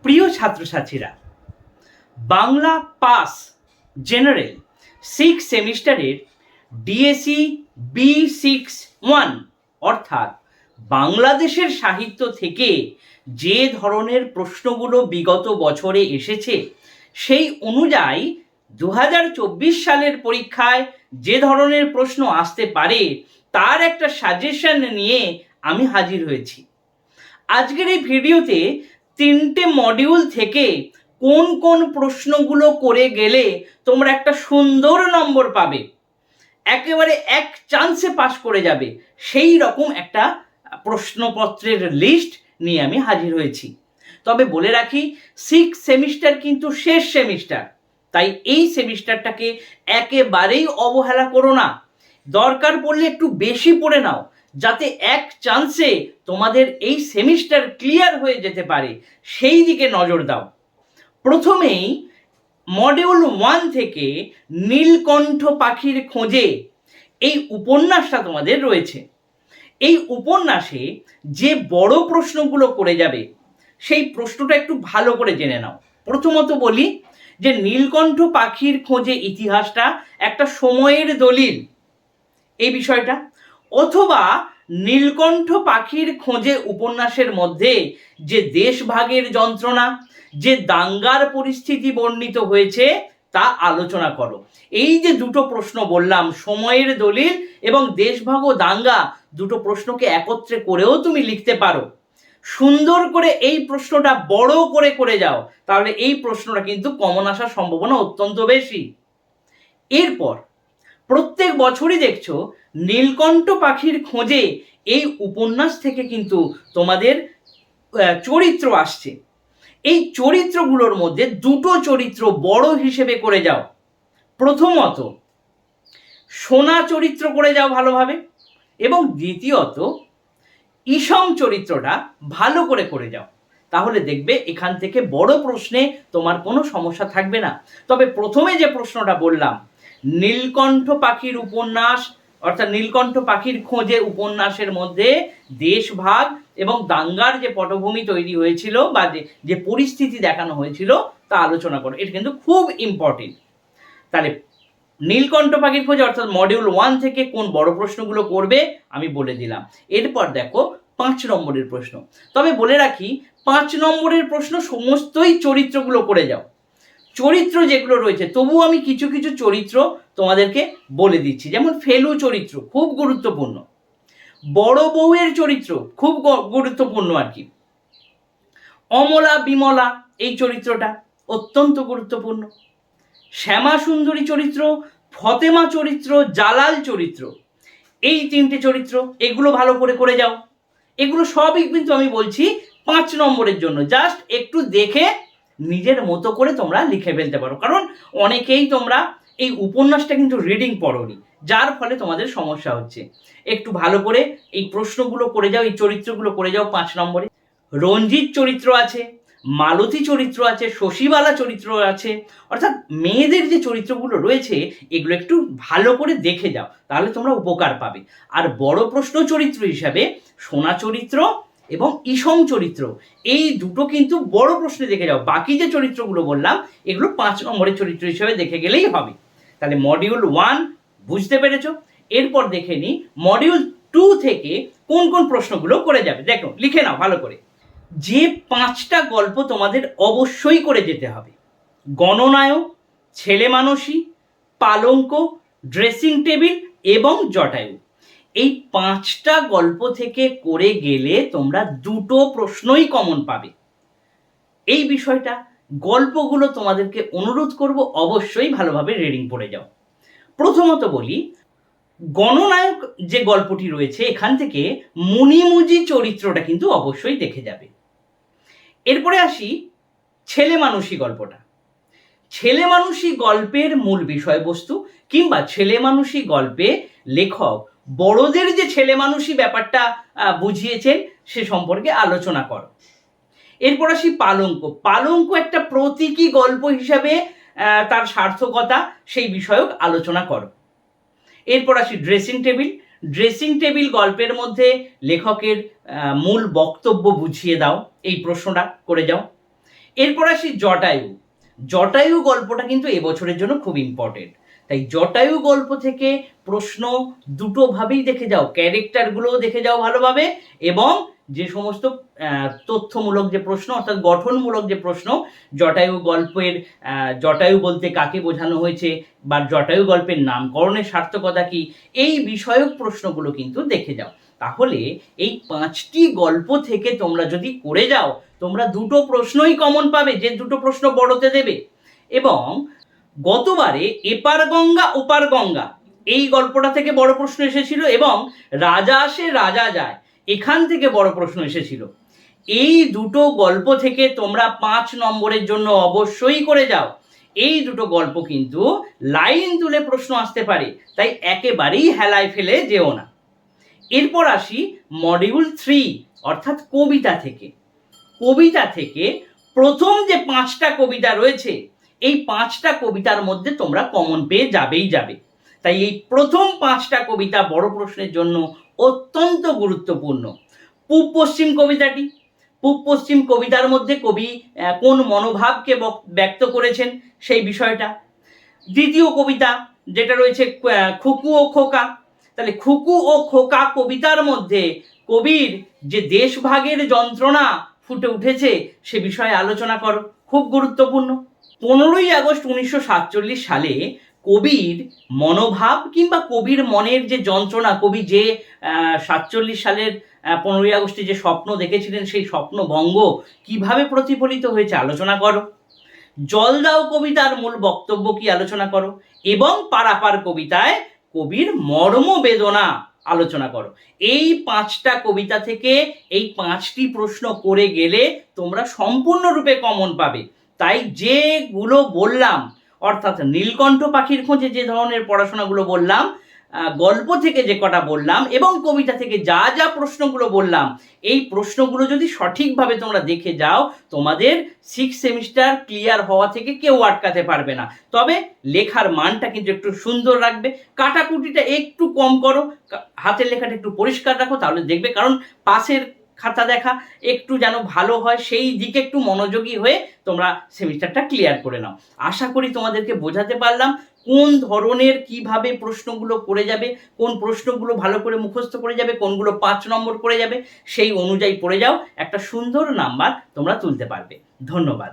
প্রিয় ছাত্রছাত্রীরা, Bangla pass general 6 সেমিস্টারের ডিএসি B61 অর্থাৎ বাংলাদেশের সাহিত্য থেকে যে ধরনের প্রশ্নগুলো বিগত বছরে এসেছে সেই অনুযায়ী 2024 সালের পরীক্ষায় যে ধরনের প্রশ্ন আসতে পারে তার একটা সাজেশন নিয়ে আমি হাজির হয়েছি। আজকের এই ভিডিওতে 3টে মডিউল থেকে কোন কোন প্রশ্নগুলো করে গেলে তোমরা একটা সুন্দর নম্বর পাবে, একেবারে এক চান্সে পাস করে যাবে, সেই রকম একটা প্রশ্নপত্রের লিস্ট নিয়ে আমি হাজির হয়েছি। তবে বলে রাখি, 6 সেমিস্টার কিন্তু শেষ সেমিস্টার, তাই এই সেমিস্টারটাকে একেবারেই অবহেলা করো না। দরকার পড়লে একটু বেশি পড়ে নাও, যাতে এক চান্সে তোমাদের এই সেমিস্টার ক্লিয়ার হয়ে যেতে পারে, সেই দিকে নজর দাও। প্রথমেই মডিউল 1 থেকে নীলকণ্ঠ পাখির খোঁজে এই উপন্যাসটা তোমাদের রয়েছে। এই উপন্যাসে যে বড় প্রশ্নগুলো করে যাবে সেই প্রশ্নটা একটু ভালো করে জেনে নাও। প্রথমত বলি যে নীলকণ্ঠ পাখির খোঁজে ইতিহাসটা একটা সময়ের দলিল, এই বিষয়টা, অথবা নীলকণ্ঠ পাখির খোঁজে উপন্যাসের মধ্যে যে দেশভাগের যন্ত্রণা, যে দাঙ্গার পরিস্থিতি বর্ণিত হয়েছে তা আলোচনা করো। এই যে দুটো প্রশ্ন বললাম, সময়ের দলিল এবং দেশভাগ ও দাঙ্গা, দুটো প্রশ্নকে একত্রে করেও তুমি লিখতে পারো। সুন্দর করে এই প্রশ্নটা বড় করে করে যাও, তাহলে এই প্রশ্নটা কিন্তু কমন আসার সম্ভাবনা অত্যন্ত বেশি। এরপর প্রত্যেক বছরই দেখছো নীলকণ্ঠ পাখির খোঁজে এই উপন্যাস থেকে কিন্তু তোমাদের চরিত্র আসছে। এই চরিত্রগুলোর মধ্যে দুটো চরিত্র বড় হিসেবে করে যাও। প্রথমত সোনা চরিত্র করে যাও ভালোভাবে, এবং দ্বিতীয়ত ইসম চরিত্রটা ভালো করে করে যাও। তাহলে দেখবে এখান থেকে বড় প্রশ্নে তোমার কোনো সমস্যা থাকবে না। তবে প্রথমে যে প্রশ্নটা বললাম, নীলকণ্ঠ পাখির উপন্যাস অর্থাৎ নীলকণ্ঠ পাখির খোঁজে উপন্যাসের মধ্যে দেশভাগ এবং দাঙ্গার যে পটভূমি তৈরি হয়েছিল বা যে পরিস্থিতি দেখানো হয়েছিল তা আলোচনা করো। এটা কিন্তু খুব ইম্পর্টেন্ট। তাহলে নীলকণ্ঠ পাখির খোঁজে অর্থাৎ মডিউল 1 থেকে কোন বড় প্রশ্নগুলো করবে আমি বলে দিলাম। এরপর দেখো 5 নম্বরের প্রশ্ন। তবে বলে রাখি, 5 নম্বরের প্রশ্ন সমস্তই চরিত্রগুলো করে যাও। চরিত্র যেগুলো রয়েছে, তবু আমি কিছু কিছু চরিত্র তোমাদেরকে বলে দিচ্ছি। যেমন ফেলু চরিত্র খুব গুরুত্বপূর্ণ, বড় বউয়ের চরিত্র খুব গুরুত্বপূর্ণ আর কি, অমলা বিমলা এই চরিত্রটা অত্যন্ত গুরুত্বপূর্ণ, শ্যামা সুন্দরী চরিত্র, ফতেমা চরিত্র, জালাল চরিত্র, এই 3টে চরিত্র, এগুলো ভালো করে করে যাও। এগুলো সবই কিন্তু আমি বলছি 5 নম্বরের জন্য, জাস্ট একটু দেখে নিজের মতো করে তোমরা লিখে ফেলতে পারো। কারণ অনেকেই তোমরা এই উপন্যাসটা কিন্তু রিডিং পড়োনি, যার ফলে তোমাদের সমস্যা হচ্ছে। একটু ভালো করে এই প্রশ্নগুলো করে যাও, এই চরিত্রগুলো করে যাও 5 নম্বরে। রঞ্জিত চরিত্র আছে, মালতী চরিত্র আছে, শশীবালা চরিত্র আছে, অর্থাৎ মেয়েদের যে চরিত্রগুলো রয়েছে এগুলো একটু ভালো করে দেখে যাও, তাহলে তোমরা উপকার পাবে। আর বড় প্রশ্ন চরিত্র হিসাবে সোনা চরিত্র এবং ইসম চরিত্র, এই দুটো কিন্তু বড় প্রশ্নে দেখে যাও। বাকি যে চরিত্রগুলো বললাম এগুলো 5 নম্বরের চরিত্র হিসাবে দেখে গেলেই হবে। তাহলে মডিউল 1 বুঝতে পেরেছ। এরপর দেখে নিই মডিউল 2 থেকে কোন কোন প্রশ্নগুলো করে যাবে। দেখো, লিখে নাও ভালো করে। যে 5টা গল্প তোমাদের অবশ্যই করে যেতে হবে: গণনায়ক, ছেলে মানুষী, পালঙ্ক, ড্রেসিং টেবিল এবং জটায়ু। এই 5টা গল্প থেকে করে গেলে তোমরা দুটো প্রশ্নই কমন পাবে। এই বিষয়টা, গল্পগুলো তোমাদেরকে অনুরোধ করব অবশ্যই ভালোভাবে রিডিং পড়ে যাও। প্রথমত বলি, গণনায়ক যে গল্পটি রয়েছে এখান থেকে মুনিমুজি চরিত্রটা কিন্তু অবশ্যই দেখে যাবে। এরপরে আসি ছেলে মানুষী গল্পটা। ছেলে মানুষী গল্পের মূল বিষয়বস্তু কিংবা ছেলে মানুষী গল্পে লেখক বড়দের যে ছেলে মানুষী ব্যাপারটা বুঝিয়েছেন সে সম্পর্কে আলোচনা করো। এরপর আসি পালঙ্ক। পালঙ্ক একটা প্রতীকী গল্প হিসাবে তার সার্থকতা সেই বিষয়ক আলোচনা করো। এরপর আসি ড্রেসিং টেবিল। ড্রেসিং টেবিল গল্পের মধ্যে লেখকের মূল বক্তব্য বুঝিয়ে দাও, এই প্রশ্নটা করে যাও। এরপর আসি জটায়ু। জটায়ু গল্পটা কিন্তু এবছরের জন্য খুব ইম্পর্টেন্ট। তাই জটায়ু গল্প থেকে প্রশ্ন দুটো ভাবেই দেখে যাও, ক্যারেক্টারগুলোও দেখে যাও ভালোভাবে, এবং যে সমস্ত তথ্যমূলক যে প্রশ্ন অর্থাৎ গঠনমূলক যে প্রশ্ন, জটায়ু গল্পের জটায়ু বলতে কাকে বোঝানো হয়েছে বা জটায়ু গল্পের নামকরণের সার্থকতা কি, এই বিষয়ক প্রশ্নগুলো কিন্তু দেখে যাও। তাহলে এই 5টি গল্প থেকে তোমরা যদি করে যাও, তোমরা দুটো প্রশ্নই কমন পাবে, যে দুটো প্রশ্ন বড়তে দেবে। এবং গতবারে এপার গঙ্গা ওপার গঙ্গা এই গল্পটা থেকে বড় প্রশ্ন এসেছিল, এবং রাজা আসে রাজা যায় এখান থেকে বড় প্রশ্ন এসেছিল। এই দুটো গল্প থেকে তোমরা 5 নম্বরের জন্য অবশ্যই করে যাও। এই দুটো গল্প কিন্তু লাইন তুলে প্রশ্ন আসতে পারে, তাই একেবারেই হেলায় ফেলে যেও না। এরপর আসি মডিউল 3 অর্থাৎ কবিতা থেকে। কবিতা থেকে প্রথম যে 5টা কবিতা রয়েছে, এই 5টা কবিতার মধ্যে তোমরা কমন পেয়ে যাবেই যাবে। তাই এই প্রথম 5টা কবিতা বড় প্রশ্নের জন্য অত্যন্ত গুরুত্বপূর্ণ। পূব পশ্চিম কবিতাটি, পূব পশ্চিম কবিতার মধ্যে কবি কোন মনোভাবকে ব্যক্ত করেছেন সেই বিষয়টা। দ্বিতীয় কবিতা যেটা রয়েছে খুকু ও খোকা, তাহলে খুকু ও খোকা কবিতার মধ্যে কবির যে দেশভাগের যন্ত্রণা ফুটে উঠেছে সে বিষয়ে আলোচনা করো, খুব গুরুত্বপূর্ণ। 15ই আগস্ট 1947 সালে কবির মনোভাব কিংবা কবির মনের যে যন্ত্রণা, কবি যে 47 সালের 15ই আগস্টে যে স্বপ্ন দেখেছিলেন সেই স্বপ্নভঙ্গ কিভাবে প্রতিফলিত হয়েছে আলোচনা করো। জল দাও কবিতার মূল বক্তব্য কি আলোচনা করো, এবং পারাপার কবিতায় কবির মর্ম বেদনা আলোচনা করো। এই 5টা কবিতা থেকে এই 5টি প্রশ্ন করে গেলে তোমরা সম্পূর্ণরূপে কমন পাবে। তাই যেগুলো বললাম, অর্থাৎ নীলকণ্ঠ পাখির খোঁজে যে ধরনের পড়াশোনাগুলো বললাম, গল্প থেকে যে কটা বললাম, এবং কবিতা থেকে যা যা প্রশ্নগুলো বললাম, এই প্রশ্নগুলো যদি সঠিকভাবে তোমরা দেখে যাও, তোমাদের 6 সেমিস্টার ক্লিয়ার হওয়া থেকে কেউ আটকাতে পারবে না। তবে লেখার মানটা কিন্তু একটু সুন্দর রাখবে, কাটাকুটিটা একটু কম করো, হাতের লেখাটা একটু পরিষ্কার রাখো, তাহলে দেখবে, কারণ পাশের খাতা দেখা একটু যেন ভালো হয়, সেই দিকে একটু মনোযোগী হয়ে তোমরা সেমিস্টারটা ক্লিয়ার করে নাও। আশা করি তোমাদেরকে বোঝাতে পারলাম কোন ধরনের কিভাবে প্রশ্নগুলো করে যাবে, কোন প্রশ্নগুলো ভালো করে মুখস্থ করে যাবে, কোনগুলো 5 নম্বর করে যাবে, সেই অনুযায়ী পড়ে যাও, একটা সুন্দর নাম্বার তোমরা তুলতে পারবে। ধন্যবাদ।